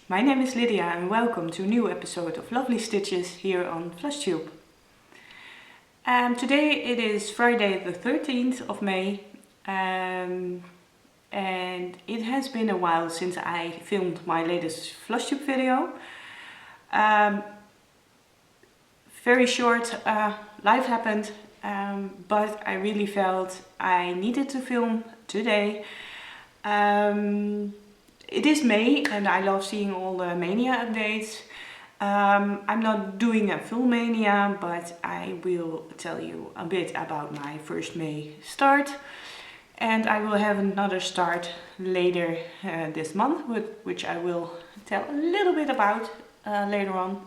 My name is Lydia and welcome to a new episode of Lovely Stitches here on Flosstube. Today it is Friday the 13th of May and it has been a while since I filmed my latest Flosstube video. Very short, life happened, but I really felt I needed to film today. It is May and I love seeing all the Mania updates. I'm not doing a full Mania, but I will tell you a bit about my first May start. And I will have another start later this month, which I will tell a little bit about later on.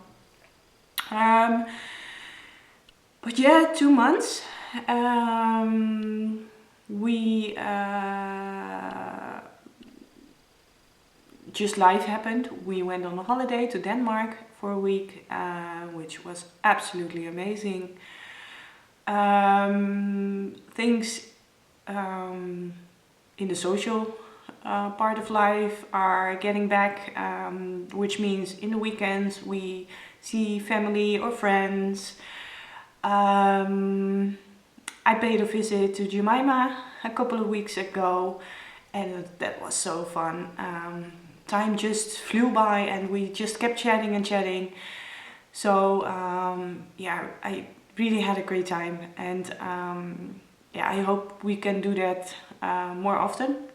But yeah, 2 months. Just life happened. We went on a holiday to Denmark for a week, which was absolutely amazing. Things in the social part of life are getting back, which means in the weekends we see family or friends. I paid a visit to Jemima a couple of weeks ago and that was so fun. Time just flew by and we just kept chatting and chatting. So yeah, I really had a great time and yeah, I hope we can do that more often.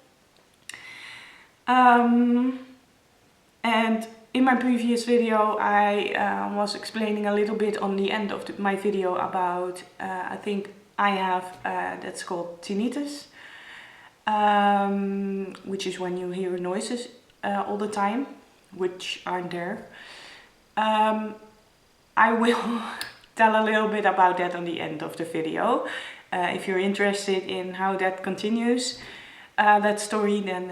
And in my previous video I was explaining a little bit on the end of my video about I think I have that's called tinnitus, which is when you hear noises all the time, which aren't there. I will tell a little bit about that on the end of the video. If you're interested in how that continues, that story, then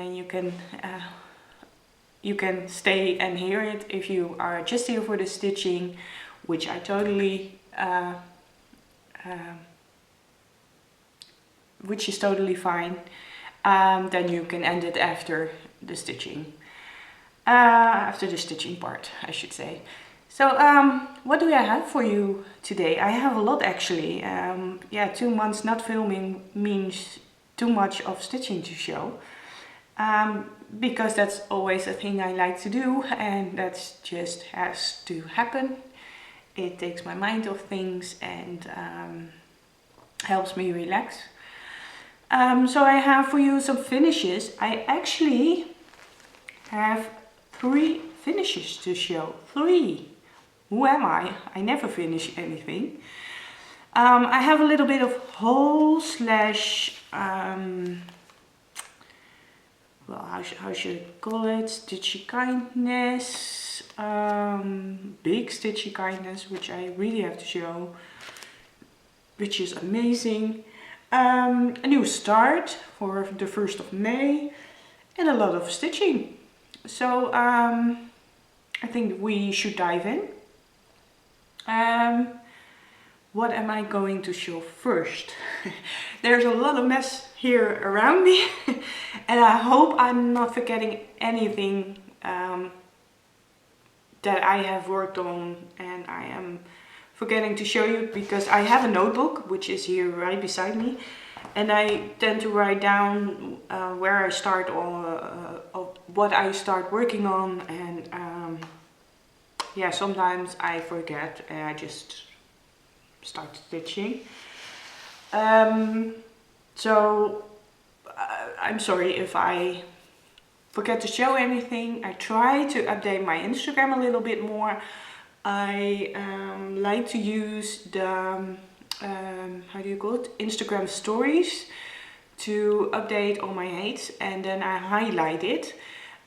you can stay and hear it. If you are just here for the stitching, which I totally, which is totally fine, then you can end it after the stitching. After the stitching part, I should say. So what do I have for you today? I have a lot actually. Yeah, 2 months not filming means too much of stitching to show. Because that's always a thing I like to do and that just has to happen. It takes my mind off things and helps me relax. So I have for you some finishes. I actually have 3 finishes to show. 3! Who am I? I never finish anything. I have a little bit of whole slash, well, how should I call it? Stitchy kindness, big stitchy kindness, which I really have to show, which is amazing. A new start for the 1st of May and a lot of stitching. So I think we should dive in. What am I going to show first? There's a lot of mess here around me and I hope I'm not forgetting anything that I have worked on and I am forgetting to show you, because I have a notebook which is here right beside me and I tend to write down where I start or what I start working on, and yeah, sometimes I forget and I just start stitching. So I'm sorry if I forget to show anything. I try to update my Instagram a little bit more. I like to use the how do you call it? Instagram stories to update all my heights and then I highlight it.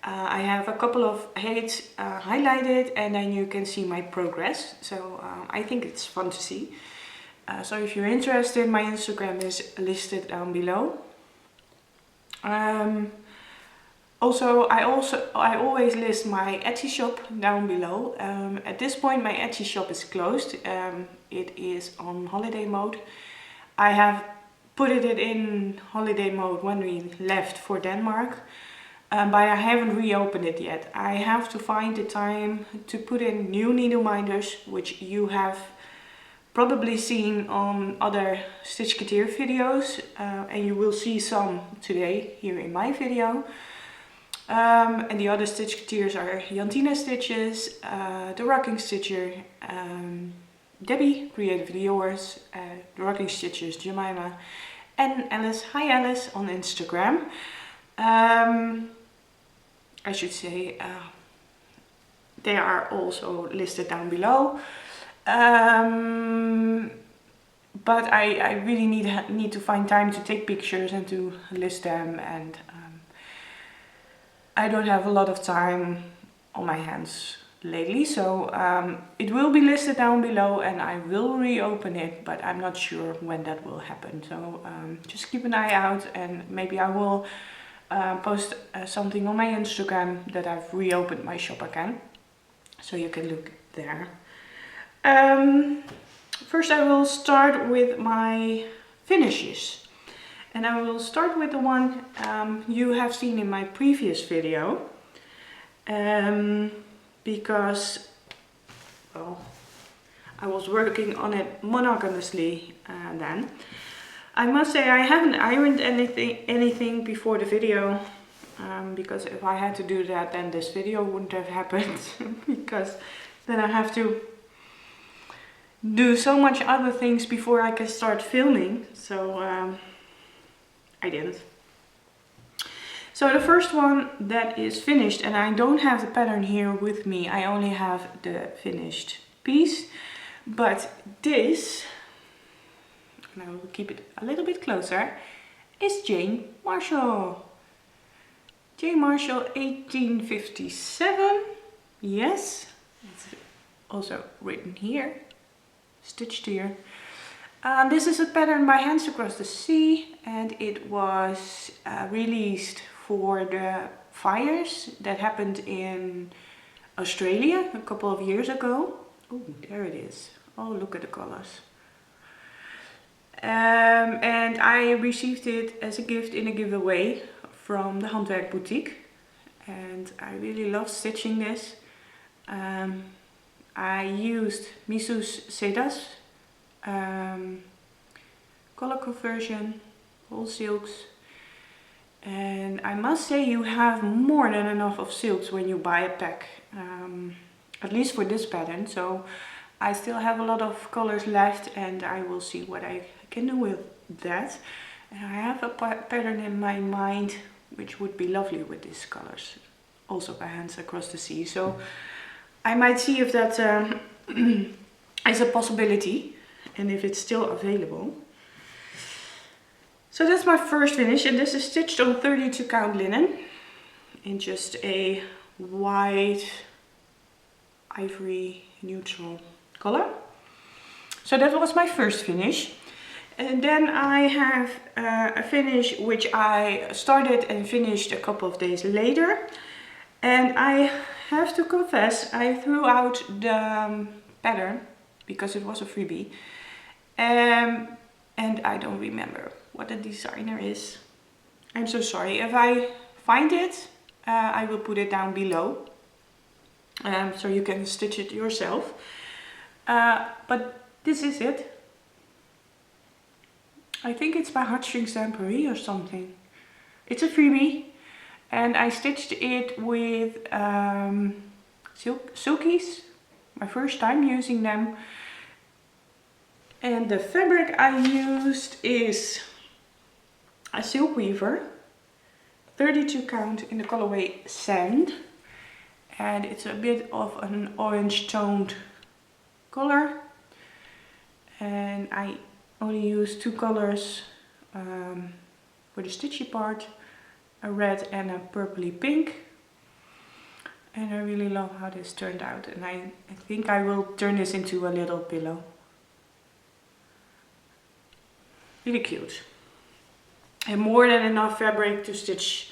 I have a couple of heights highlighted and then you can see my progress. So I think it's fun to see. So if you're interested, my Instagram is listed down below. Also, I always list my Etsy shop down below. At this point my Etsy shop is closed. It is on holiday mode. I have put it in holiday mode when we left for Denmark. but I haven't reopened it yet. I have to find the time to put in new needle minders, which you have probably seen on other Stitch Couture videos, and you will see some today here in my video. And the other Stitch Coutures are Jantina Stitches, the Rocking Stitcher, Debbie, Creatively Yours, the Rocking Stitchers, Jemima, and Alice, hi Alice, on Instagram. I should say they are also listed down below. But I really need to find time to take pictures and to list them, and I don't have a lot of time on my hands lately, so it will be listed down below and I will reopen it, but I'm not sure when that will happen. So just keep an eye out, and maybe I will post something on my Instagram that I've reopened my shop again, so you can look there. First I will start with my finishes, and I will start with the one you have seen in my previous video, because, well, I was working on it monogamously then. I must say I haven't ironed anything before the video, because if I had to do that, then this video wouldn't have happened, because then I have to do so much other things before I can start filming, so I didn't. So the first one that is finished, and I don't have the pattern here with me, I only have the finished piece, but this, and I will keep it a little bit closer, is Jane Marshall. Jane Marshall 1857, yes, it's also written here, stitched here. This is a pattern by Hands Across the Sea, and it was released for the fires that happened in Australia a couple of years ago. Oh, there it is. Oh, look at the colors. And I received it as a gift in a giveaway from the Handwerk Boutique, and I really love stitching this. I used Misu's Sedas color conversion, all silks, and I must say you have more than enough of silks when you buy a pack, at least for this pattern. So I still have a lot of colors left, and I will see what I can do with that. And I have a pattern in my mind which would be lovely with these colors, also by Hands Across the Sea. So I might see if that is a possibility and if it's still available. So that's my first finish, and this is stitched on 32 count linen in just a white ivory neutral color. So that was my first finish. And then I have a finish which I started and finished a couple of days later. And I have to confess, I threw out the pattern because it was a freebie. And I don't remember what the designer is. I'm so sorry. If I find it, I will put it down below, so you can stitch it yourself. But this is it. I think it's by Heartstrings Paris or something. It's a freebie, and I stitched it with silkies, my first time using them. And the fabric I used is a silk weaver, 32 count in the colorway Sand, and it's a bit of an orange toned color, and I only used two colors for the stitchy part, a red and a purpley pink, and I really love how this turned out, and I think I will turn this into a little pillow. Really cute. And more than enough fabric to stitch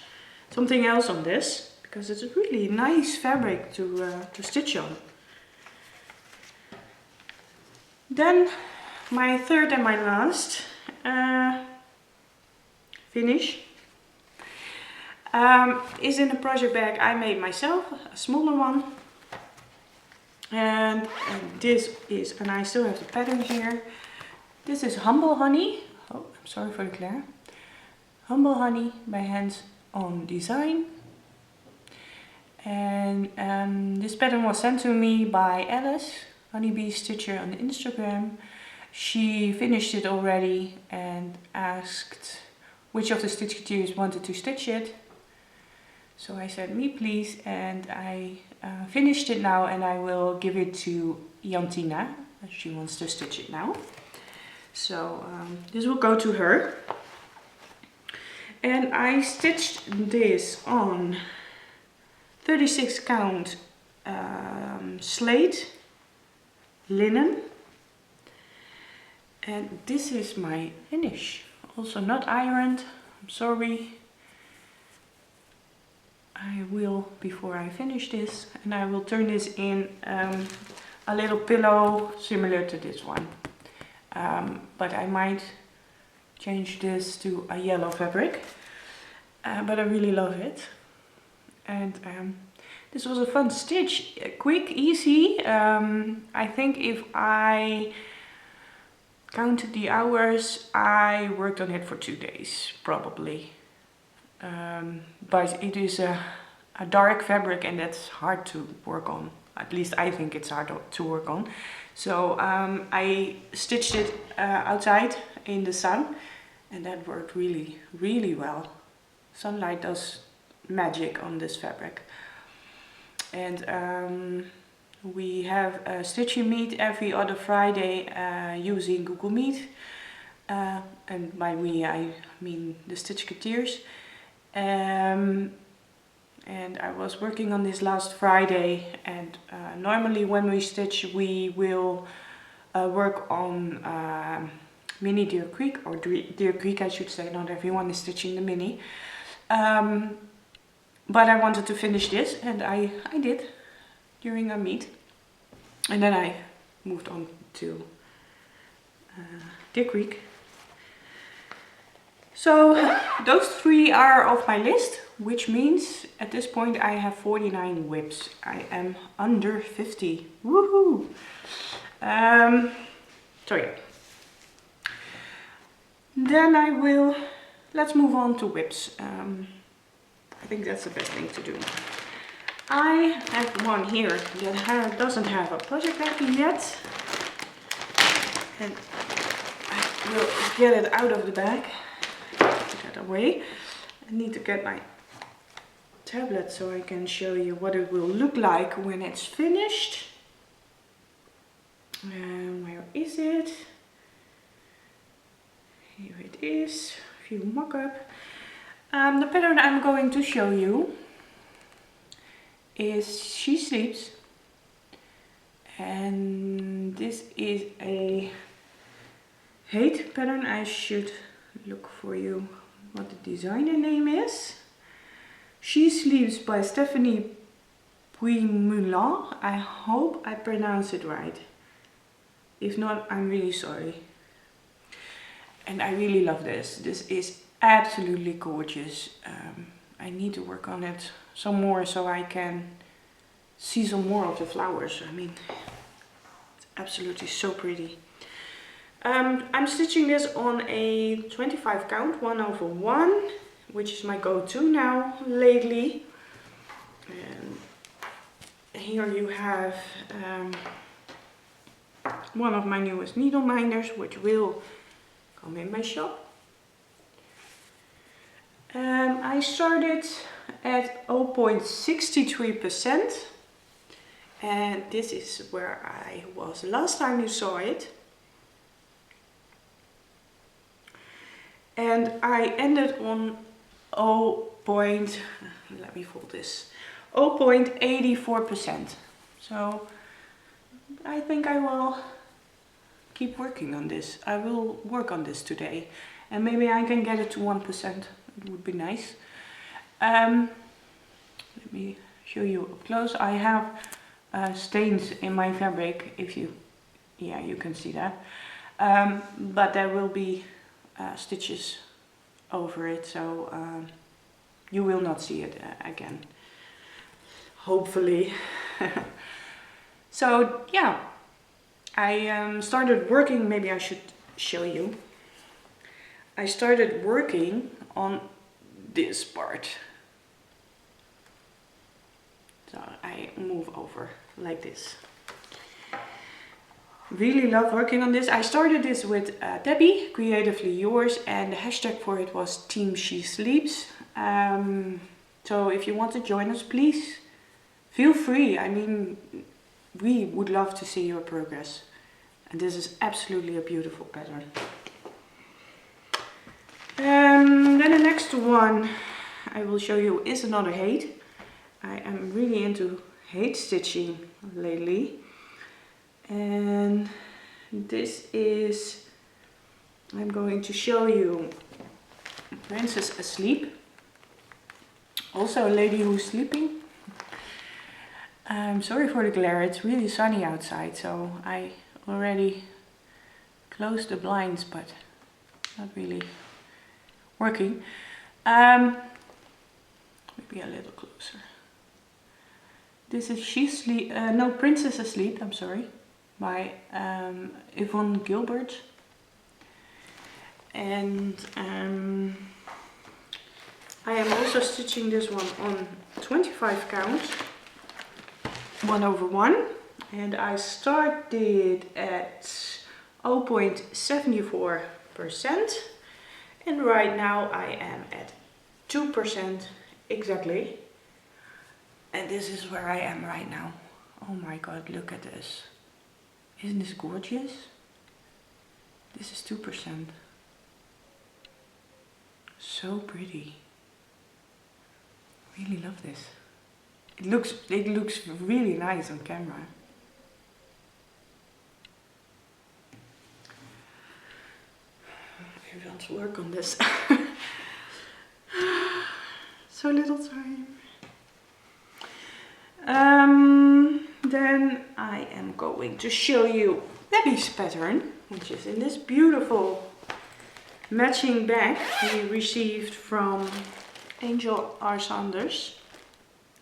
something else on this, because it's a really nice fabric to stitch on. Then my third and my last finish. is in a project bag I made myself, a smaller one. And this is, and I still have the pattern here. This is Humble Honey. Oh, I'm sorry for the glare. Humble Honey by Hands On Design. And this pattern was sent to me by Alice, Honeybee Stitcher on Instagram. She finished it already and asked which of the stitcheteers wanted to stitch it. So I said, me please, and I finished it now, and I will give it to Jantina. She wants to stitch it now. So this will go to her. And I stitched this on 36 count slate linen. And this is my finish. Also not ironed, I'm sorry. I will, before I finish this, and I will turn this in a little pillow similar to this one. But I might change this to a yellow fabric. But I really love it. And this was a fun stitch, quick, easy. I think if I counted the hours, I worked on it for 2 days, probably. But it is a dark fabric, and that's hard to work on. At least I think it's hard to work on. So I stitched it outside in the sun, and that worked really, really well. Sunlight does magic on this fabric. And we have a stitching meet every other Friday using Google Meet. And by we I mean the Stitcheteers. And I was working on this last Friday, and normally when we stitch we will work on Mini Deer Creek, or Deer Creek I should say, not everyone is stitching the mini. But I wanted to finish this, and I did during our meet. And then I moved on to Deer Creek. So those 3 are off my list, which means at this point I have 49 whips. I am under 50. Woohoo! So yeah. Then let's move on to whips. I think that's the best thing to do. I have one here that doesn't have a project backing yet. And I will get it out of the bag. Put that away. I need to get my tablet so I can show you what it will look like when it's finished. Where is it? Here it is. A few mock-up. The pattern I'm going to show you is She Sleeps, and this is a hate pattern. I should look for you what the designer name is. She Sleeps by Stephanie Puy-Moulin. I hope I pronounce it right. If not, I'm really sorry. And I really love this. This is absolutely gorgeous. I need to work on it some more so I can see some more of the flowers. I mean, it's absolutely so pretty. I'm stitching this on a 25 count 1/1, which is my go-to now lately. And here you have one of my newest needle minders, which will come in my shop. I started at 0.63%, and this is where I was last time you saw it. And I ended on 0.84%. So I think I will keep working on this. I will work on this today, and maybe I can get it to 1%. It would be nice. Let me show you up close. I have stains in my fabric, if you can see that. But there will be stitches over it, so you will not see it again. Hopefully. So yeah, I started working, maybe I should show you. I started working on this part. So I move over like this. Really love working on this. I started this with Debbie, Creatively Yours, and the hashtag for it was Team She Sleeps. So if you want to join us, please feel free. I mean, we would love to see your progress. And this is absolutely a beautiful pattern. Then the next one I will show you is another hate. I am really into hate stitching lately. And this is, I'm going to show you Princess Asleep. Also a lady who's sleeping. I'm sorry for the glare, it's really sunny outside, so I already closed the blinds, but not really working. Maybe a little closer. This is Princess Asleep, I'm sorry, by Yvonne Gilbert. And I am also stitching this one on 25 count, 1/1, and I started at 0.74%, and right now I am at 2% exactly. And this is where I am right now. Oh my god, look at this. Isn't this gorgeous? This is 2%. So pretty. Really love this. It looks really nice on camera. I want to work on this. So little time. Then I am going to show you Debbie's pattern, which is in this beautiful matching bag we received from Angel R. Sanders,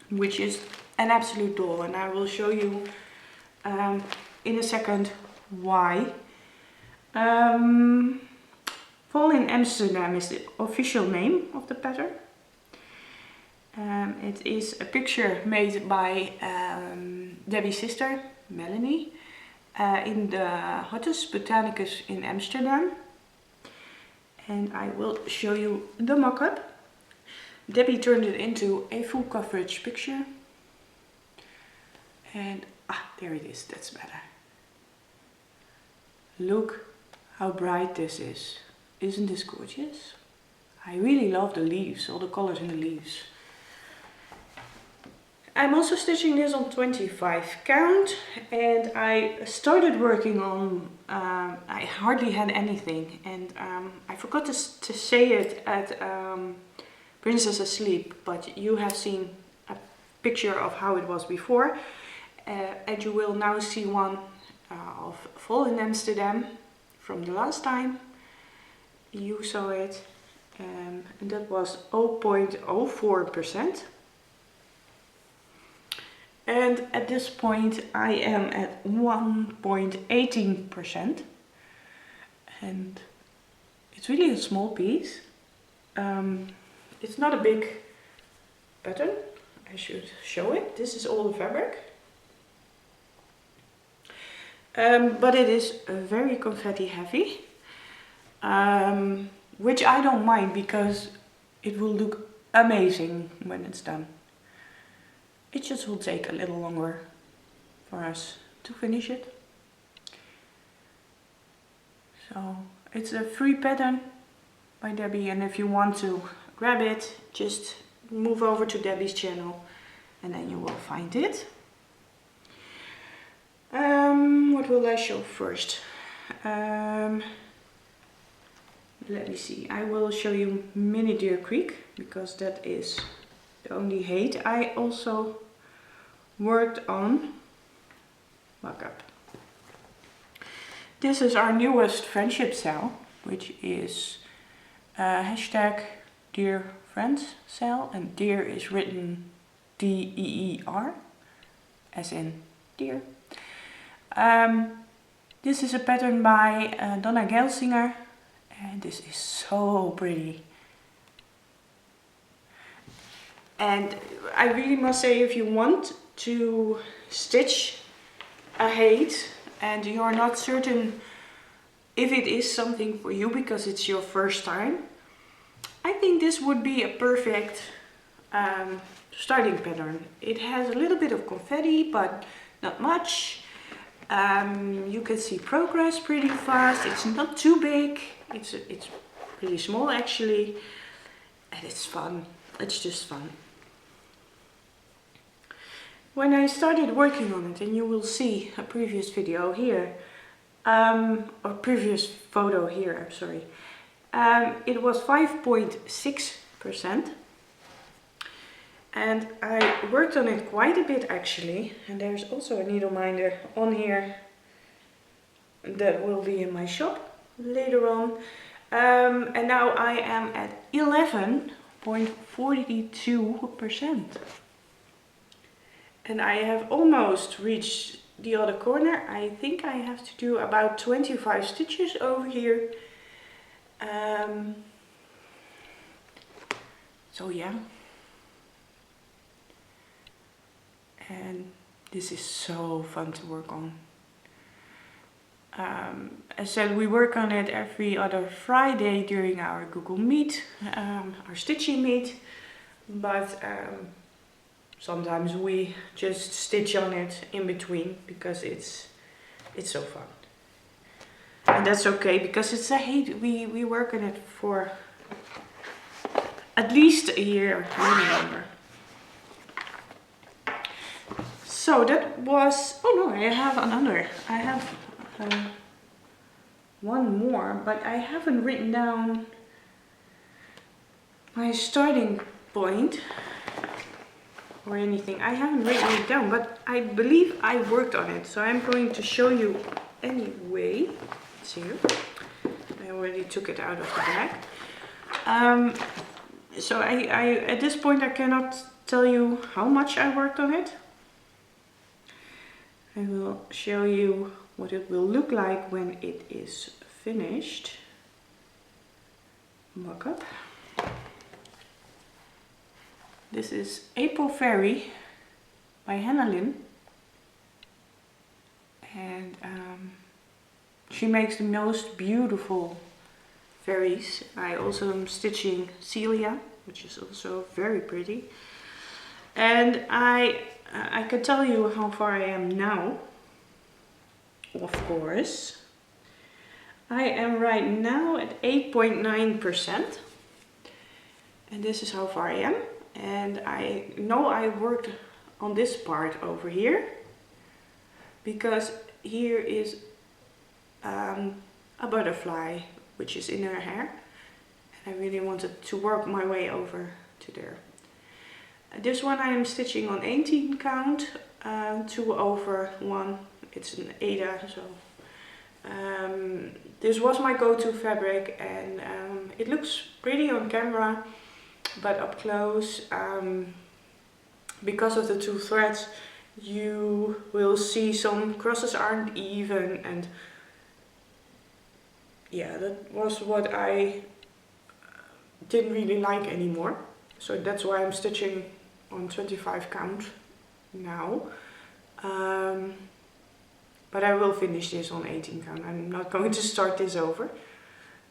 which is an absolute doll, and I will show you in a second why. Fall in Amsterdam is the official name of the pattern. It is a picture made by Debbie's sister, Melanie, in the Hotus Botanicus in Amsterdam. And I will show you the mock-up. Debbie turned it into a full coverage picture. And there it is, that's better. Look how bright this is. Isn't this gorgeous? I really love the leaves, all the colors in the leaves. I'm also stitching this on 25 count, and I started working on, I hardly had anything, and I forgot to say it at Princess Asleep, but you have seen a picture of how it was before, and you will now see one of Fall in Amsterdam from the last time you saw it, and that was 0.04%. And at this point I am at 1.18%, and it's really a small piece. It's not a big pattern. I should show it. This is all the fabric, but it is very confetti heavy, which I don't mind because it will look amazing when it's done. It just will take a little longer for us to finish it. So it's a free pattern by Debbie, and if you want to grab it, just move over to Debbie's channel and then you will find it. What will I show first? Let me see. I will show you Mini Deer Creek because that is the only hate I also worked on. Mock-up. This is our newest friendship cell, which is hashtag Dear friend's cell, and deer is written D-E-E-R, as in deer. This is a pattern by Donna Gelsinger, and this is so pretty. And I really must say, if you want to stitch a height and you're not certain if it is something for you because it's your first time, I think this would be a perfect starting pattern. It has a little bit of confetti, but not much. You can see progress pretty fast. It's not too big. It's pretty small actually, and it's fun. It's just fun. When I started working on it, and you will see a previous video here, or previous photo here, I'm sorry, it was 5.6%, and I worked on it quite a bit actually, and there's also a needle minder on here that will be in my shop later on, and now I am at 11.42%. And I have almost reached the other corner. I think I have to do about 25 stitches over here. So yeah. And this is so fun to work on. As said, we work on it every other Friday during our Google Meet, our stitching meet. But sometimes we just stitch on it in between because it's so fun. And that's okay, because it's a height. We work on it for at least a year, maybe longer. So that was, oh no, I have another. I have one more, but I haven't written down my starting point or anything. I haven't written it down, but I believe I worked on it, so I'm going to show you anyway. It's here. I already took it out of the bag. So I at this point I cannot tell you how much I worked on it. I will show you what it will look like when it is finished. Mock-up. This is April Fairy by Hannah Lynn, and she makes the most beautiful fairies. I also am stitching Celia, which is also very pretty, and I can tell you how far I am now. Of course, I am right now at 8.9%, and this is how far I am. And I know I worked on this part over here, because here is a butterfly which is in her hair, and I really wanted to work my way over to there. This one I am stitching on 18 count, 2 over 1, it's an Ada, so this was my go-to fabric, and it looks pretty on camera. But up close, because of the 2 threads, you will see some crosses aren't even, and yeah, that was what I didn't really like anymore. So that's why I'm stitching on 25 count now. But I will finish this on 18 count. I'm not going to start this over,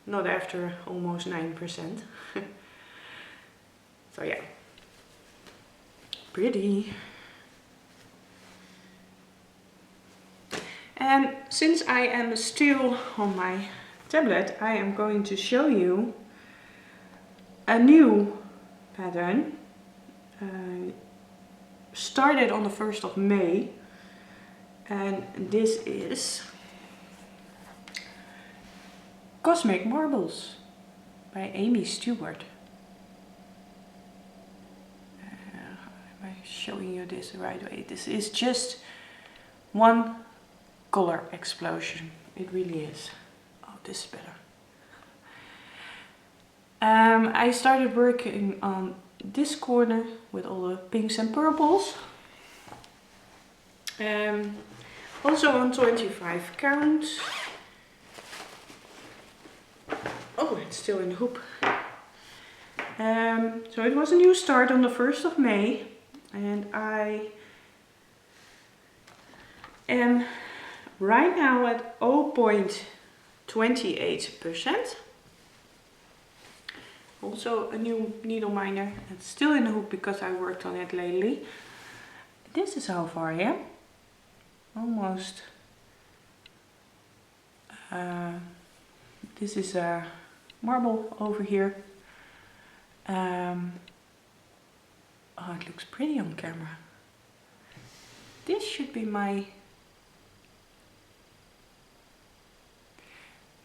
not after almost 9%. So yeah, pretty. And since I am still on my tablet, I am going to show you a new pattern. Started on the 1st of May, and this is Cosmic Marbles by Amy Stewart. Am I showing you this the right way? This is just one color explosion. It really is. Oh, this is better. I started working on this corner with all the pinks and purples. Also on 25 count. Oh, it's still in the hoop. So it was a new start on the 1st of May, and I am right now at 0.28%. Also a new needle miner. It's still in the hoop because I worked on it lately. This is how far I am. Almost. This is a marble over here. Oh, it looks pretty on camera. This should be my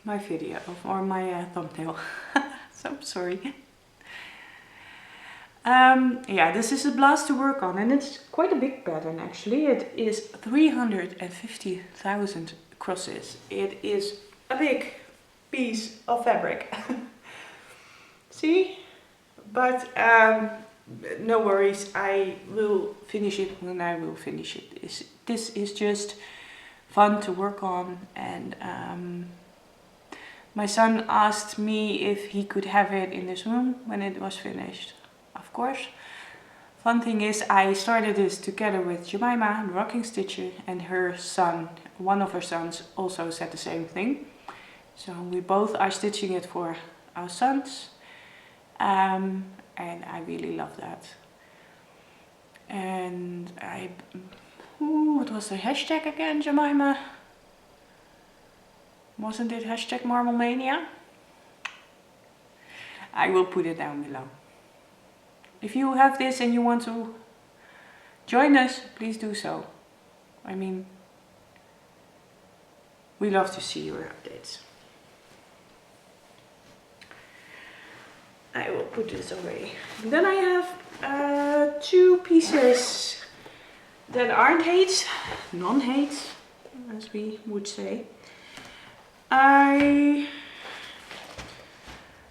video or my thumbnail. So I'm sorry. Yeah, this is a blast to work on, and it's quite a big pattern actually. It is 350,000 crosses. It is a big piece of fabric. See? But no worries, I will finish it when I will finish it. This is just fun to work on, and my son asked me if he could have it in this room when it was finished. Of course. Fun thing is, I started this together with Jemima, the rocking stitcher, and her son, one of her sons, also said the same thing. So we both are stitching it for our sons. And I really love that. And what was the hashtag again, Jemima? Wasn't it hashtag Marmalmania? I will put it down below. If you have this and you want to join us, please do so. I mean, we love to see your updates. I will put this away. Then I have 2 pieces that aren't hates, non-hates, as we would say.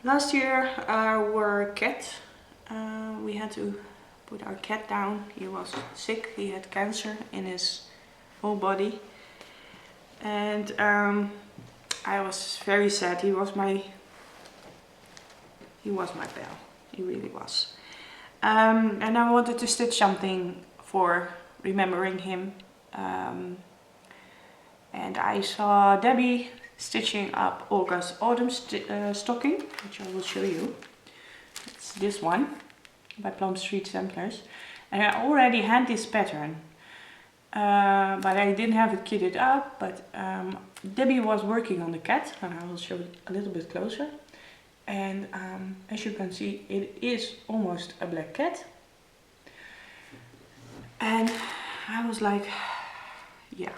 Last year wore cat. We had to put our cat down. He was sick. He had cancer in his whole body, and I was very sad. He was my pal. He really was. And I wanted to stitch something for remembering him. And I saw Debbie stitching up Olga's autumn stocking, which I will show you. It's this one by Plum Street Samplers. And I already had this pattern, but I didn't have it kitted up. But Debbie was working on the cat, and I will show it a little bit closer. And as you can see, it is almost a black cat. And I was like, yeah,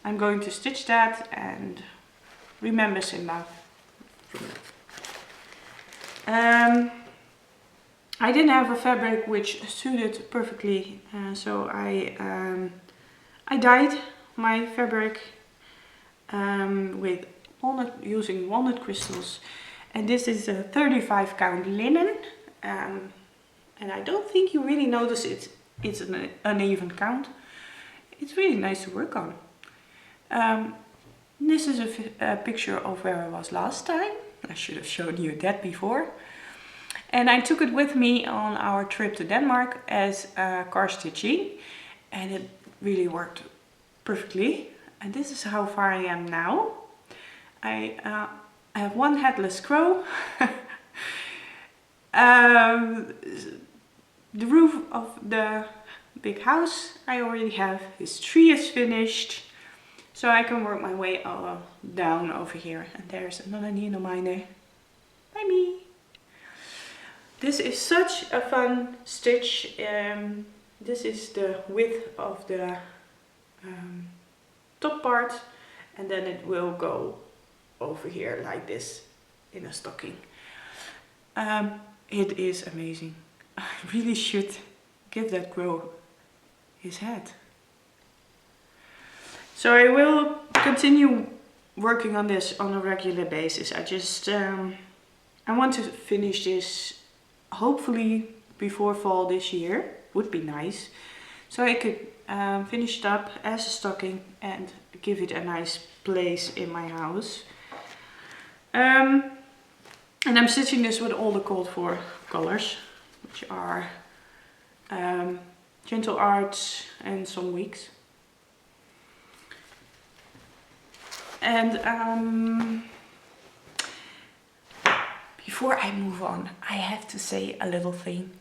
I'm going to stitch that and remember Simba from it. I didn't have a fabric which suited perfectly, so I dyed my fabric with using walnut crystals. And this is a 35 count linen, and I don't think you really notice it's an uneven count. It's really nice to work on. This is a picture of where I was last time. I should have shown you that before. And I took it with me on our trip to Denmark as car stitching, and it really worked perfectly. And this is how far I am now. I have one headless crow. The roof of the big house I already have. His tree is finished. So I can work my way all down over here. And there's another needle miner. By me. This is such a fun stitch. This is the width of the top part. And then it will go over here like this in a stocking. It is amazing. I really should give that crow his head. So I will continue working on this on a regular basis. I just I want to finish this hopefully before fall this year. Would be nice. So I could finish it up as a stocking and give it a nice place in my house. And I'm stitching this with all the called for colors, which are Gentle Arts and some Weeks. And before I move on, I have to say a little thing.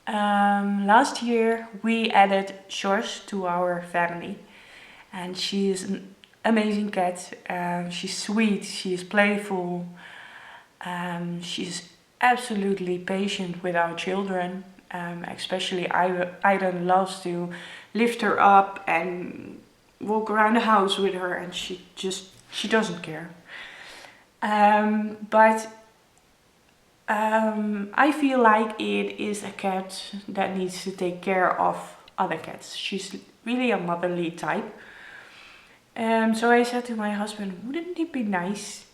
Last year we added Shores to our family, and she is an amazing cat. She's sweet, she's playful, she's absolutely patient with our children. Especially Iden loves to lift her up and walk around the house with her, and she doesn't care. But I feel like it is a cat that needs to take care of other cats. She's really a motherly type. So I said to my husband, wouldn't it be nice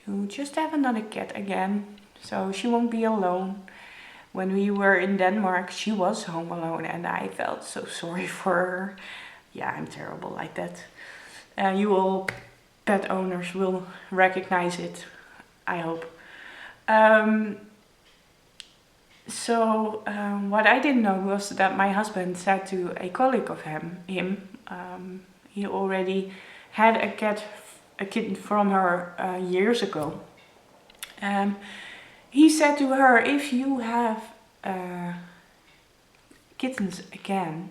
to just have another cat again, so she won't be alone? When we were in Denmark, she was home alone, and I felt so sorry for her. Yeah, I'm terrible like that. You all pet owners will recognize it, I hope. What I didn't know was that my husband said to a colleague of him, he already had a kitten from her years ago. He said to her, if you have kittens again,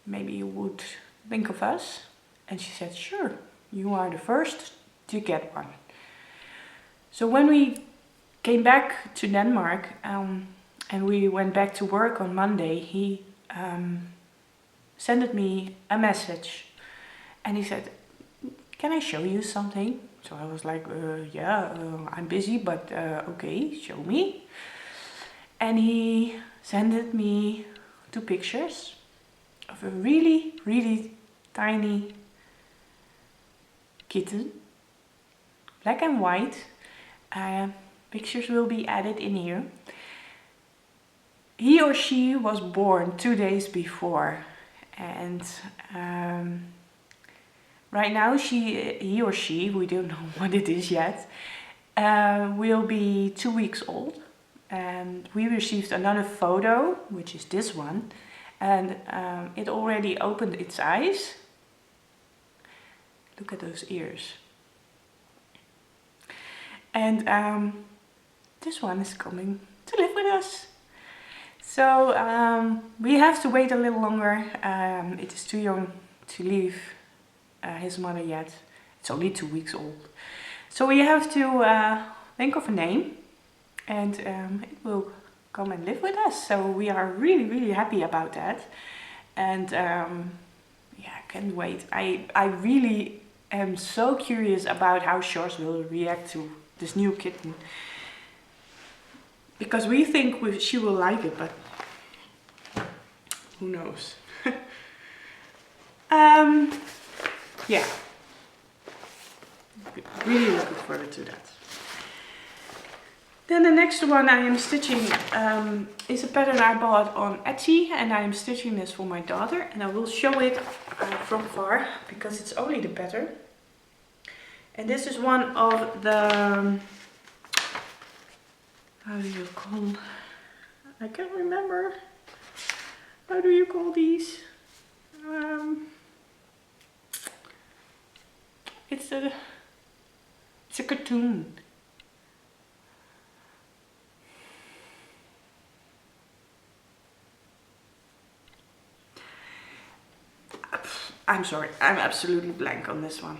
maybe you would think of us. And she said, sure, you are the first to get one. So when we came back to Denmark and we went back to work on Monday, he sent me a message and he said, can I show you something? So I was like, yeah, I'm busy, but okay, show me. And he sent me 2 pictures of a really, really tiny kitten, black and white. Pictures will be added in here. He or she was born 2 days before, and right now he or she, we don't know what it is yet, will be 2 weeks old. And we received another photo, which is this one, and it already opened its eyes. Look at those ears. And this one is coming to live with us. So we have to wait a little longer. It is too young to leave his mother yet. It's only 2 weeks old. So we have to think of a name, and it will come and live with us. So we are really, really happy about that. And yeah, I can't wait. I really am so curious about how Shores will react to this new kitten. Because we think she will like it, but who knows? Yeah, really looking forward to that. Then the next one I am stitching is a pattern I bought on Etsy, and I am stitching this for my daughter, and I will show it from far because it's only the pattern. And this is one of the, how do you call, I can't remember, how do you call these? It's a cartoon. I'm sorry, I'm absolutely blank on this one.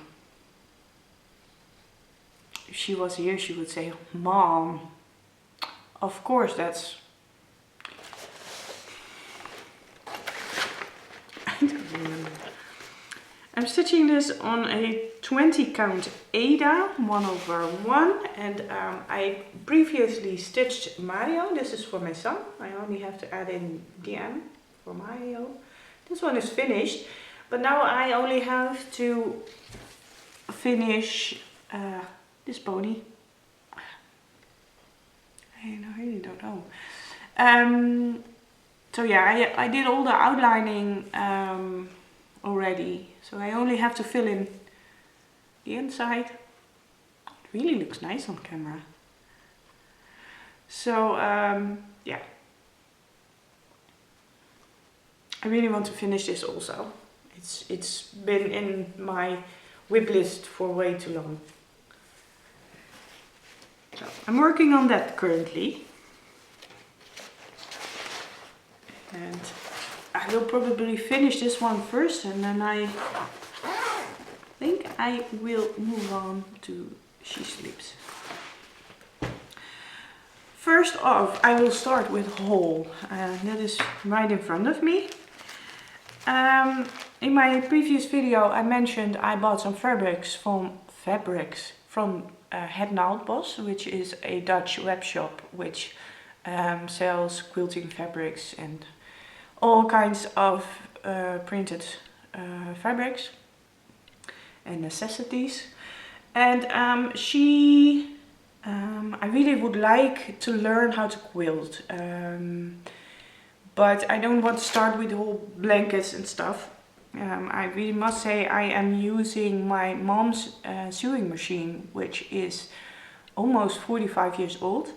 If she was here, she would say, Mom, of course that's... I don't remember. I'm stitching this on a 20 count Ada 1/1, and I previously stitched Mario. This is for my son. I only have to add in DM for Mario. This one is finished, but now I only have to finish this pony. I really don't know. So yeah, I did all the outlining already. So I only have to fill in the inside. It really looks nice on camera. So yeah. I really want to finish this also. It's been in my whip list for way too long. So I'm working on that currently. And I will probably finish this one first, and then I think I will move on to She Sleeps. First off, I will start with haul. That is right in front of me. In my previous video I mentioned I bought some fabrics from Het Naaldbos, which is a Dutch web shop which sells quilting fabrics and all kinds of printed fabrics and necessities. And I really would like to learn how to quilt, but I don't want to start with the whole blankets and stuff. I really must say I am using my mom's sewing machine, which is almost 45 years old,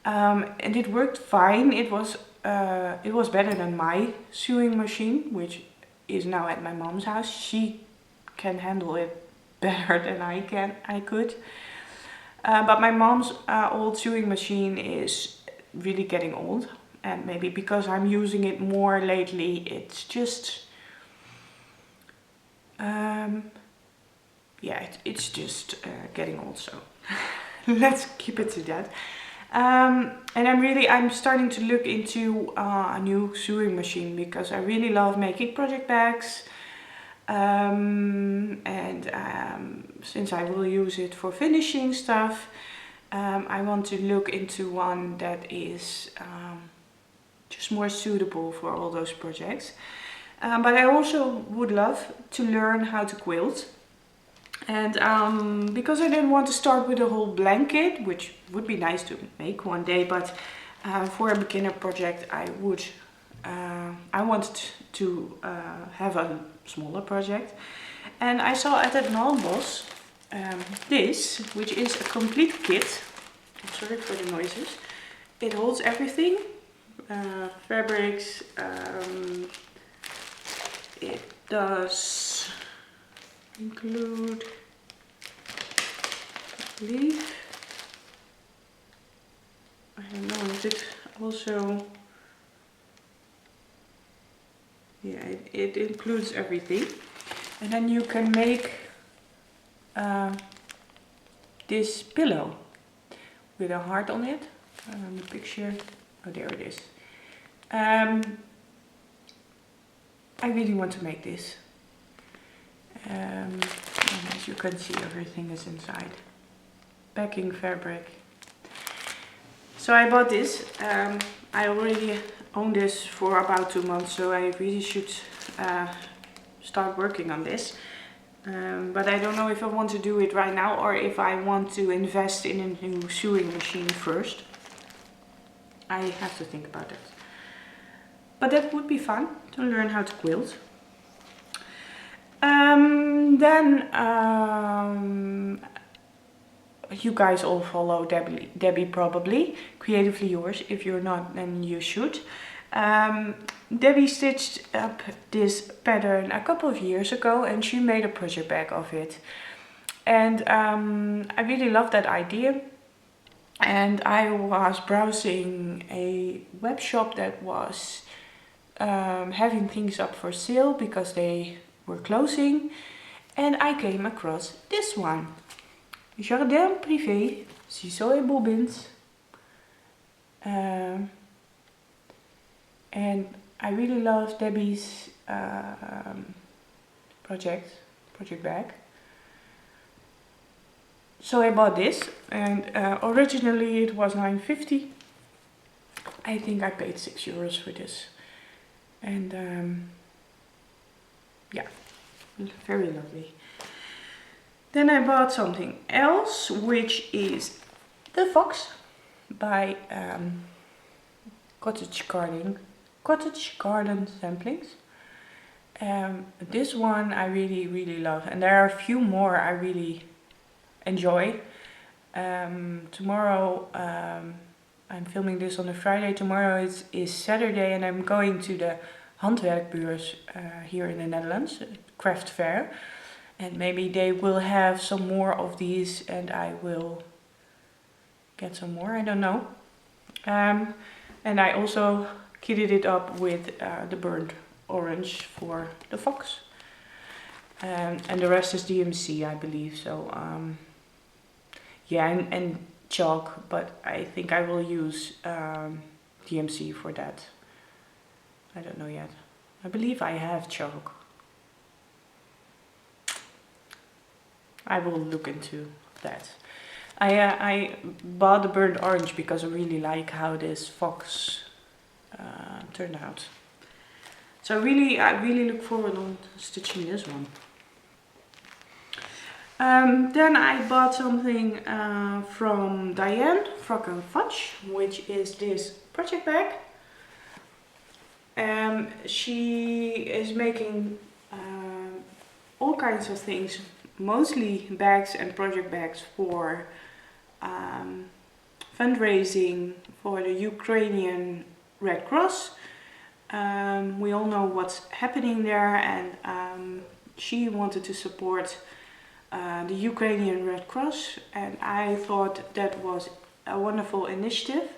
and it worked fine. It was better than my sewing machine, which is now at my mom's house. She can handle it better than I could. But my mom's old sewing machine is really getting old, and maybe because I'm using it more lately, it's just yeah, it's just getting old. So let's keep it to that. And I'm starting to look into a new sewing machine because I really love making project bags. Since I will use it for finishing stuff, I want to look into one that is just more suitable for all those projects. But I also would love to learn how to quilt. And because I didn't want to start with a whole blanket, which would be nice to make one day, but for a beginner project I wanted to have a smaller project. And I saw at Het Naaldbos this, which is a complete kit. Sorry for the noises. It holds everything, fabrics. It does include, I believe, I don't know if it also, yeah, it includes everything. And then you can make this pillow with a heart on it. The picture, oh there it is. I really want to make this. And as you can see, everything is inside. Backing fabric. So I bought this. I already own this for about 2 months, so I really should start working on this. But I don't know if I want to do it right now or if I want to invest in a new sewing machine first. I have to think about it. But that would be fun to learn how to quilt. You guys all follow Debbie probably. Creatively Yours. If you're not, then you should. Debbie stitched up this pattern a couple of years ago and she made a project bag of it. And I really love that idea. And I was browsing a web shop that was having things up for sale because they were closing. And I came across this one. Jardin Privé, Ciseaux et Bobbins. And I really love Debbie's project bag. So I bought this, and originally it was $9.50. I think I paid €6 for this. And yeah, very lovely. Then I bought something else, which is the fox. by Cottage Garden Samplings. This one I really love, and there are a few more I really enjoy. Tomorrow, I'm filming this on a Friday. Tomorrow is Saturday, and I'm going to the Handwerkbeurs here in the Netherlands, craft fair, and maybe they will have some more of these, and I will get some more. I don't know. And I also kitted it up with the burnt orange for the fox, and the rest is DMC, I believe. So yeah, and chalk, but I think I will use DMC for that. I don't know yet. I believe I have chalk. I will look into that. I bought the burnt orange because I really like how this fox turned out. So I really look forward on stitching this one. Then I bought something from Diane, Frock and Fudge, which is this project bag. She is making all kinds of things, mostly bags and project bags for fundraising for the Ukrainian Red Cross. We all know what's happening there, and she wanted to support the Ukrainian Red Cross, and I thought that was a wonderful initiative,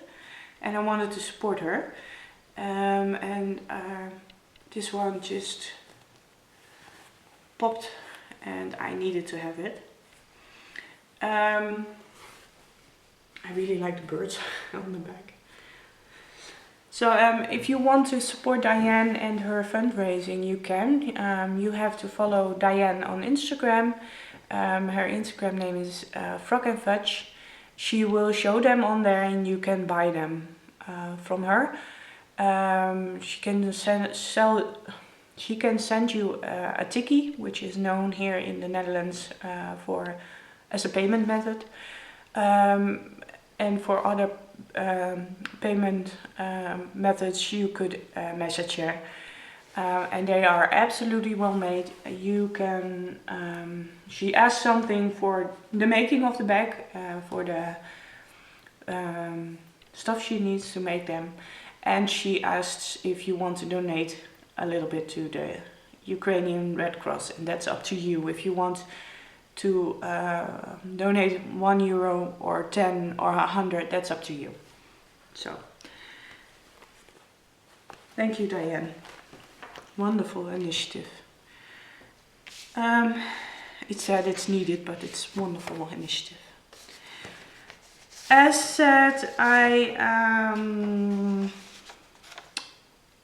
and I wanted to support her. This one just popped, and I needed to have it. I really like the birds on the back. So if you want to support Diane and her fundraising, you can. You have to follow Diane on Instagram. Her Instagram name is Frock and Fudge. She will show them on there, and you can buy them from her. She can send you a tikkie, which is known here in the Netherlands as a payment method. And for other payment methods, you could message her. And they are absolutely well made. You can. She asked something for the making of the bag, for the stuff she needs to make them, and she asks if you want to donate a little bit to the Ukrainian Red Cross, and that's up to you. If you want to donate €1 or 10 or 100, that's up to you. So, thank you, Diane. Wonderful initiative. It's sad it's needed, but it's wonderful initiative. As said,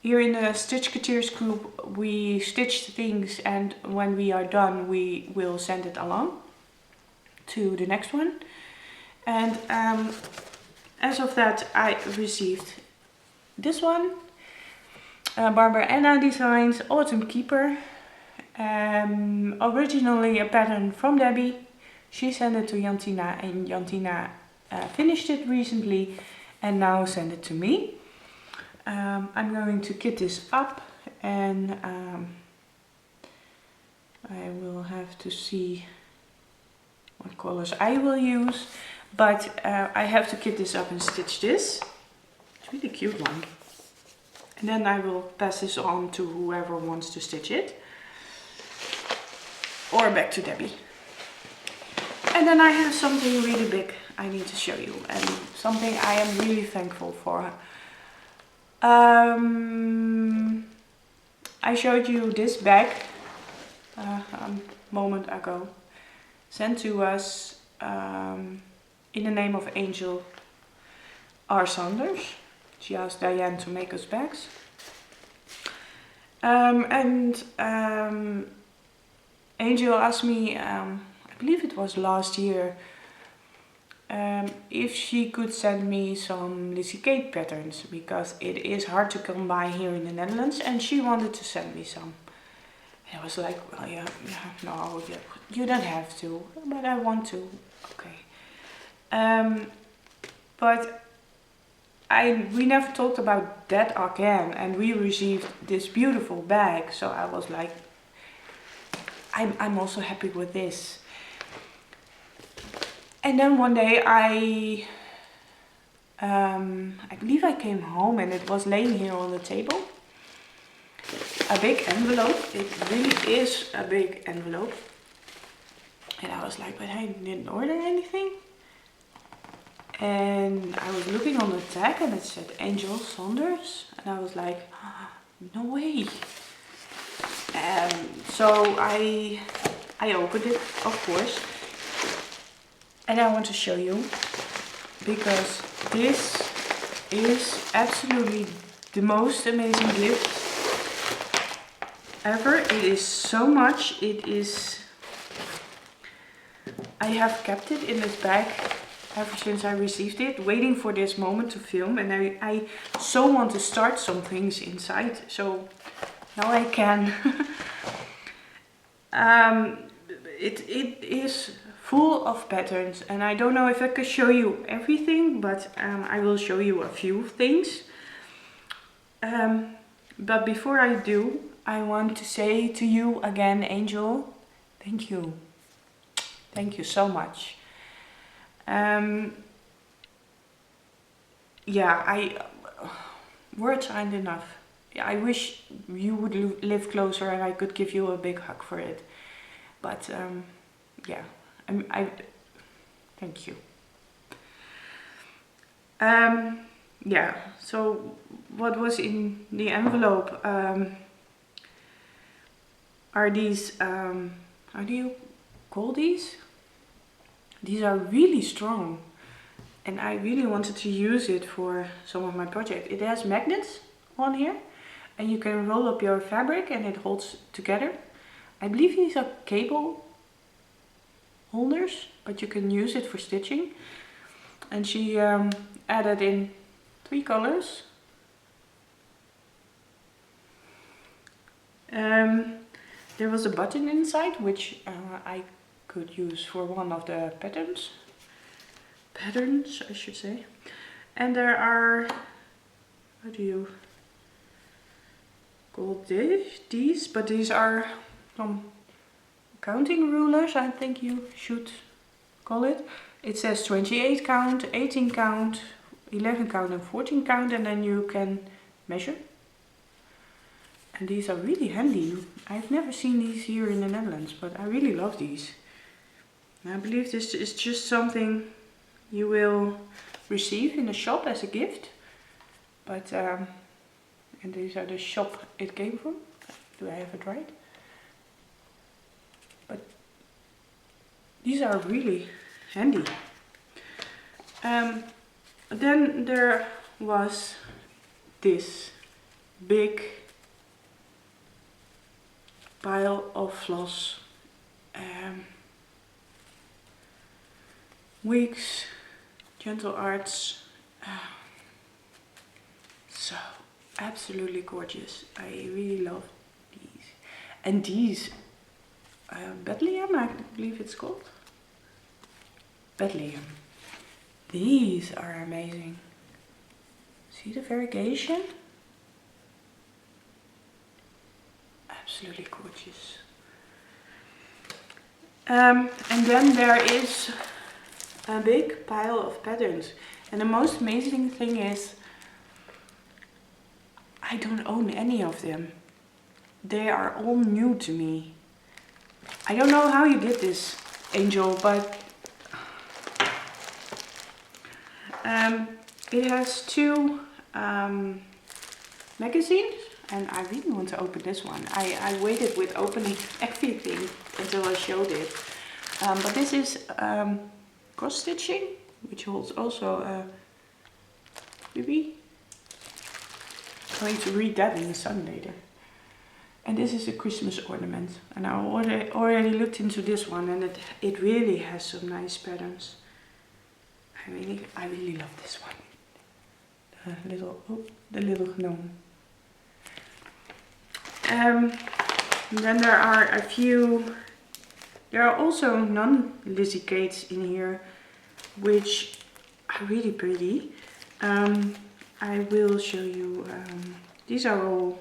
here in the Stitchketeers group, we stitch things, and when we are done, we will send it along to the next one. And as of that, I received this one. Barbara Anna Designs Autumn Keeper. Originally a pattern from Debbie. She sent it to Jantina, and Jantina finished it recently and now sent it to me. I'm going to kit this up, and I will have to see what colors I will use, but I have to kit this up and stitch this. It's a really cute one. And then I will pass this on to whoever wants to stitch it, or back to Debbie. And then I have something really big I need to show you, and something I am really thankful for. I showed you this bag a moment ago, sent to us in the name of Angel R. Sanders. She asked Diane to make us bags. Angel asked me, I believe it was last year, if she could send me some Lizzie Kate patterns, because it is hard to come by here in the Netherlands, and she wanted to send me some. And I was like, well, no, you don't have to, but I want to. Okay. But we never talked about that again, and we received this beautiful bag. So I was like, I'm also happy with this. And then one day I believe I came home and it was laying here on the table. A big envelope. It really is a big envelope. And I was like, but I didn't order anything. And I was looking on the tag and it said Angel Saunders. And I was like, no way. So I opened it, of course. And I want to show you, because this is absolutely the most amazing gift ever. It is so much. It is, I have kept it in this bag ever since I received it, waiting for this moment to film. And I so want to start some things inside, so now I can. It is full of patterns, and I don't know if I could show you everything, but I will show you a few things. But before I do, I want to say to you again, Angel, thank you. Thank you so much. Yeah, words aren't enough. I wish you would live closer and I could give you a big hug for it. But yeah, I thank you. Yeah, so what was in the envelope are these, how do you call these? These are really strong, and I really wanted to use it for some of my projects. It has magnets on here, and you can roll up your fabric and it holds together. I believe these are cable holders, but you can use it for stitching. And she added in 3 colors. There was a button inside, which I could use for one of the patterns I should say. And there are, how do you call these? But these are some counting rulers, I think you should call it. It says 28 count, 18 count, 11 count and 14 count, and then you can measure. And these are really handy. I've never seen these here in the Netherlands, but I really love these. And I believe this is just something you will receive in the shop as a gift. But, and these are the shop it came from. Do I have it right? But these are really handy. Then there was this big pile of floss, wigs, gentle arts, so absolutely gorgeous. I really love these. And these, Bethlehem, I believe it's called. Bethlehem. These are amazing. See the variegation? Absolutely gorgeous. And then there is a big pile of patterns. And the most amazing thing is, I don't own any of them. They are all new to me. I don't know how you did this, Angel, but it has 2 magazines, and I really want to open this one. I waited with opening everything until I showed it. But this is cross stitching, which holds also a BB. I'm going to read that in the sun later. And this is a Christmas ornament. And I already looked into this one, and it really has some nice patterns. I really love this one. The little gnome. And then there are a few. There are also non-Lizzie Kates in here, which are really pretty. I will show you, these are all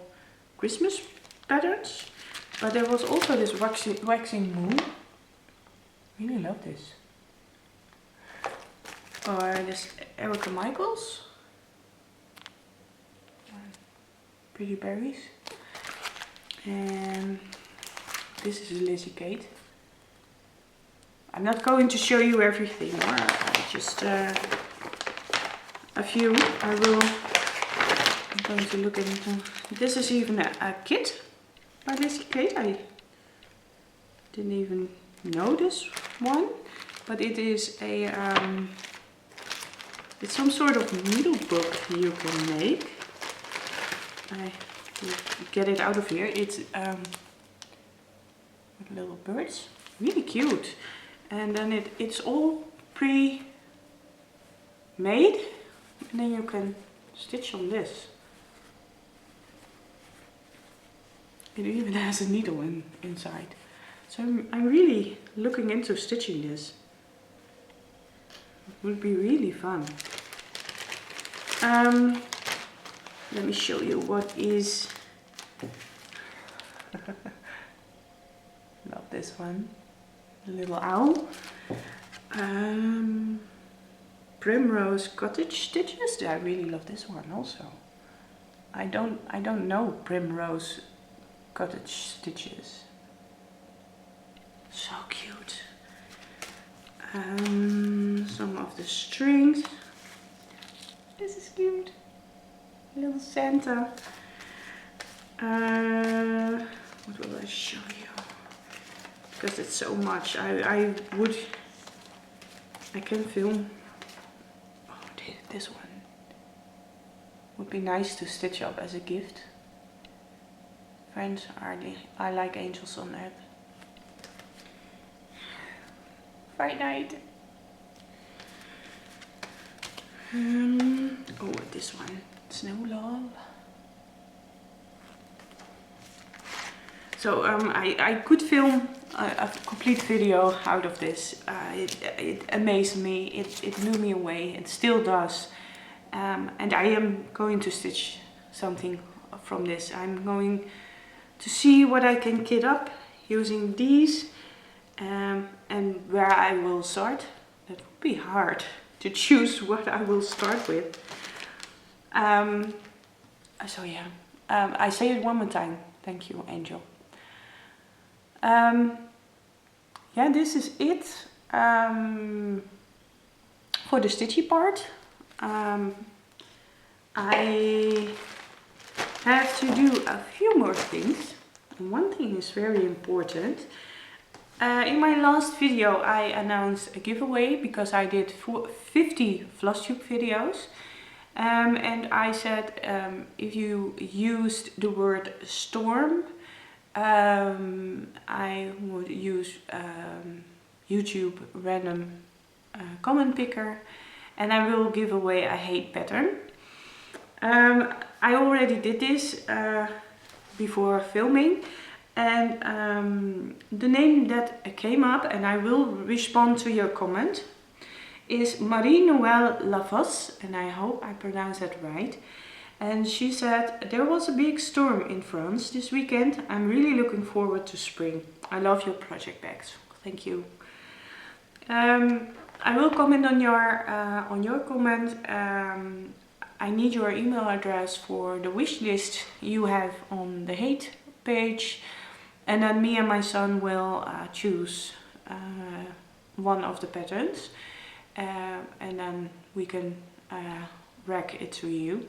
Christmas patterns, but there was also this waxing moon. Really love this. Or this Erica Michaels. Pretty berries. And this is Lizzie Kate. I'm not going to show you everything, or just a few. I'm going to look into. This is even a kit by Lizzie Kate. I didn't even know this one, but it is a it's some sort of needle book you can make. I will get it out of here. It's with little birds, really cute. And then it's all pre-made, and then you can stitch on this. It even has a needle inside. So I'm really looking into stitching this. It would be really fun. Let me show you what is. Love this one. A little owl. Primrose cottage stitches. I really love this one also. I don't know primrose cottage stitches. So cute. Some of the strings. This is cute. Little Santa. What will I show you? Because it's so much. I can film. Oh, this one would be nice to stitch up as a gift. Friends, I like angels on earth. Friday night. Oh, this one, Snow Love. So I could film a complete video out of this. It amazed me. It blew me away. It still does. And I am going to stitch something from this. I'm going to see what I can kit up using these, and where I will start. That would be hard to choose what I will start with. So yeah, I say it one more time. Thank you, Angel. Yeah, this is it for the stitchy part. I have to do a few more things. And one thing is very important. In my last video I announced a giveaway because I did 50 Flosstube videos. And I said if you used the word storm, I would use YouTube random comment picker, and I will give away a hate pattern. I already did this before filming, and the name that came up, and I will respond to your comment, is Marie-Noël Lavos, and I hope I pronounced that right. And she said, there was a big storm in France this weekend. I'm really looking forward to spring. I love your project bags. Thank you. I will comment on your comment. I need your email address for the wish list you have on the hate page. And then me and my son will choose one of the patterns. And then we can rack it to you.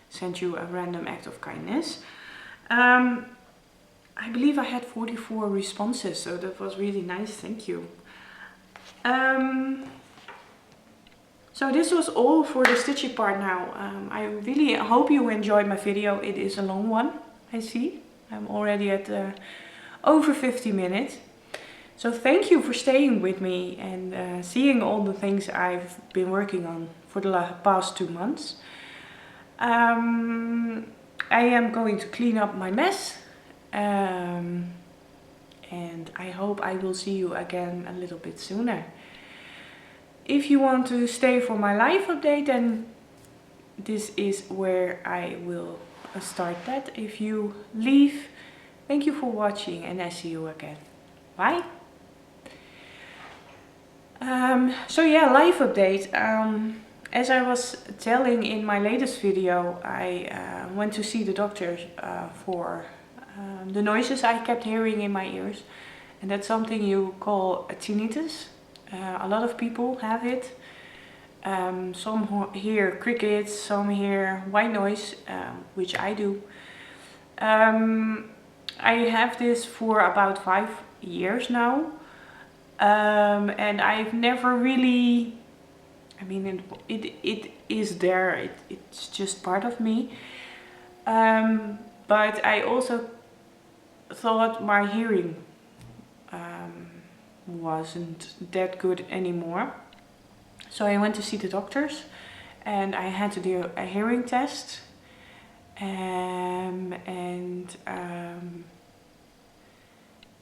Send you a random act of kindness. I believe I had 44 responses, so that was really nice. Thank you. So this was all for the stitchy part now. I really hope you enjoyed my video. It is a long one, I see. I'm already at over 50 minutes. So thank you for staying with me and seeing all the things I've been working on for the past 2 months. I am going to clean up my mess, and I hope I will see you again a little bit sooner. If you want to stay for my live update, then this is where I will start that. If you leave, thank you for watching and I see you again. Bye. So yeah, life update. As I was telling in my latest video, I went to see the doctor for the noises I kept hearing in my ears. And that's something you call a tinnitus. A lot of people have it. Some hear crickets, some hear white noise, which I do. I have this for about 5 years now. And I've never really, I mean, it is there, it's just part of me. But I also thought my hearing wasn't that good anymore. So I went to see the doctors and I had to do a hearing test.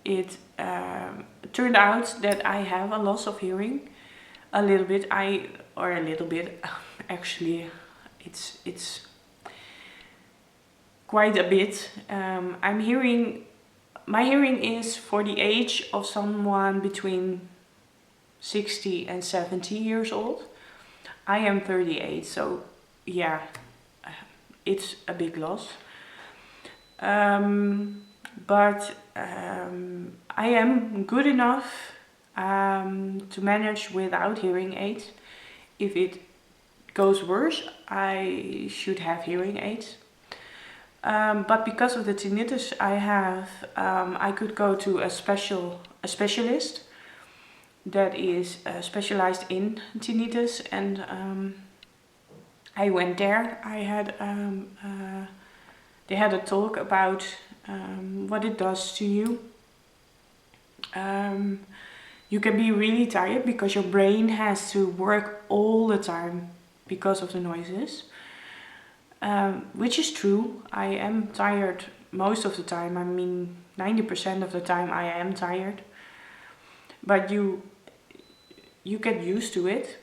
It turned out that I have a loss of hearing. A little bit, actually, it's quite a bit. My hearing is for the age of someone between 60 and 70 years old. I am 38, so yeah, it's a big loss. But I am good enough to manage without hearing aids. If it goes worse, I should have hearing aids. But because of the tinnitus I have, I could go to a specialist that is specialized in tinnitus, and I went there. They had a talk about what it does to you. You can be really tired because your brain has to work all the time because of the noises, which is true. I am tired most of the time. I mean, 90% of the time I am tired, but you get used to it.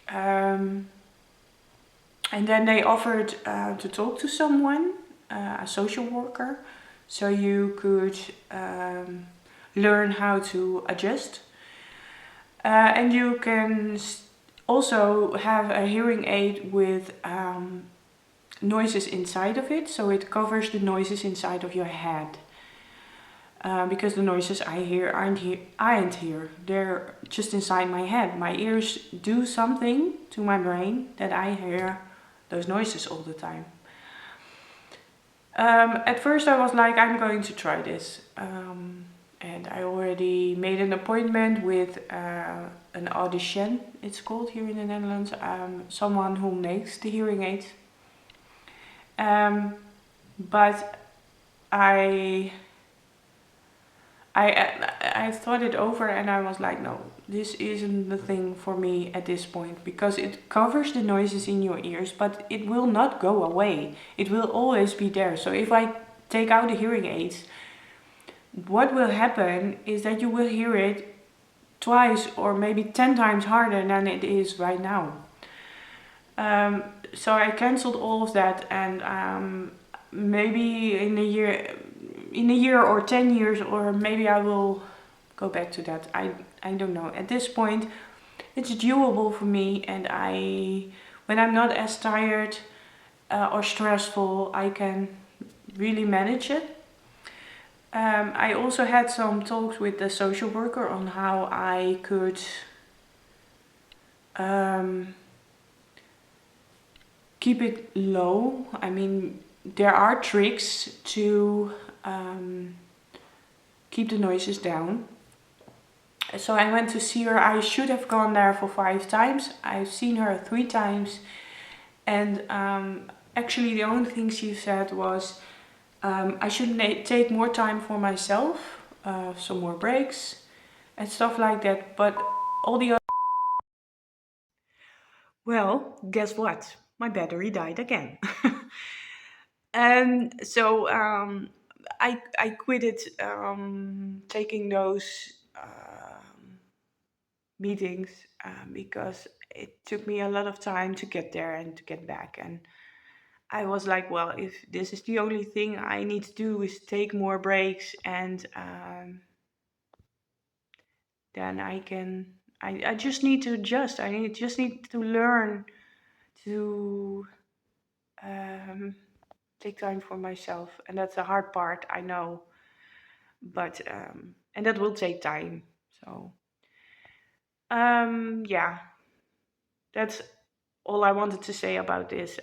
And then they offered to talk to someone, a social worker, so you could learn how to adjust. And you can also have a hearing aid with noises inside of it, so it covers the noises inside of your head. Because the noises I hear aren't here. They're just inside my head. My ears do something to my brain that I hear those noises all the time. At first I was like, I'm going to try this. And I already made an appointment with an audition, it's called here in the Netherlands. Someone who makes the hearing aids. But I thought it over and I was like, no, this isn't the thing for me at this point, because it covers the noises in your ears, but it will not go away. It will always be there. So if I take out the hearing aids, what will happen is that you will hear it twice or maybe 10 times harder than it is right now. So I cancelled all of that, and maybe in a year or 10 years, or maybe I will go back to that. I don't know. At this point, it's doable for me, and when I'm not as tired or stressful, I can really manage it. I also had some talks with the social worker on how I could keep it low. I mean, there are tricks to keep the noises down. So I went to see her. I should have gone there for 5 times. I've seen her 3 times. And actually the only thing she said was I should take more time for myself, some more breaks and stuff like that. But all the other... Well, guess what? My battery died again. And so I quitted taking those meetings because it took me a lot of time to get there and to get back. And I was like, well, if this is the only thing I need to do is take more breaks, and then I just need to adjust. Just need to learn to um, take time for myself. And that's the hard part, I know. But, and that will take time. So, yeah, that's all I wanted to say about this.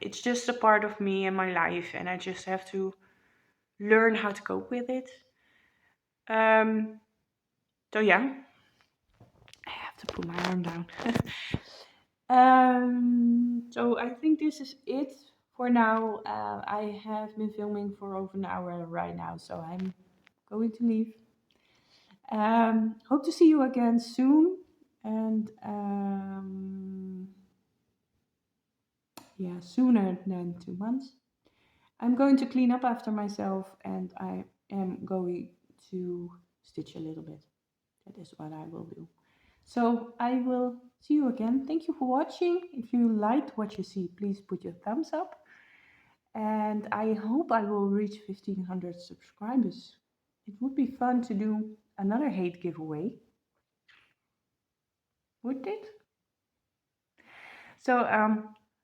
It's just a part of me and my life, and I just have to learn how to cope with it. Um, so yeah, I have to put my arm down. So I think this is it for now. I have been filming for over an hour right now, so I'm going to leave. Hope to see you again soon, and yeah, sooner than 2 months. I'm going to clean up after myself, and I am going to stitch a little bit. That is what I will do. So I will see you again. Thank you for watching. If you liked what you see, please put your thumbs up. And I hope I will reach 1500 subscribers. It would be fun to do another hate giveaway. Would it? So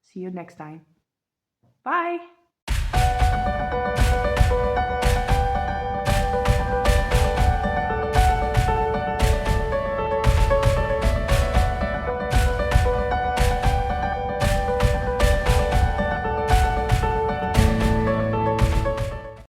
see you next time. Bye.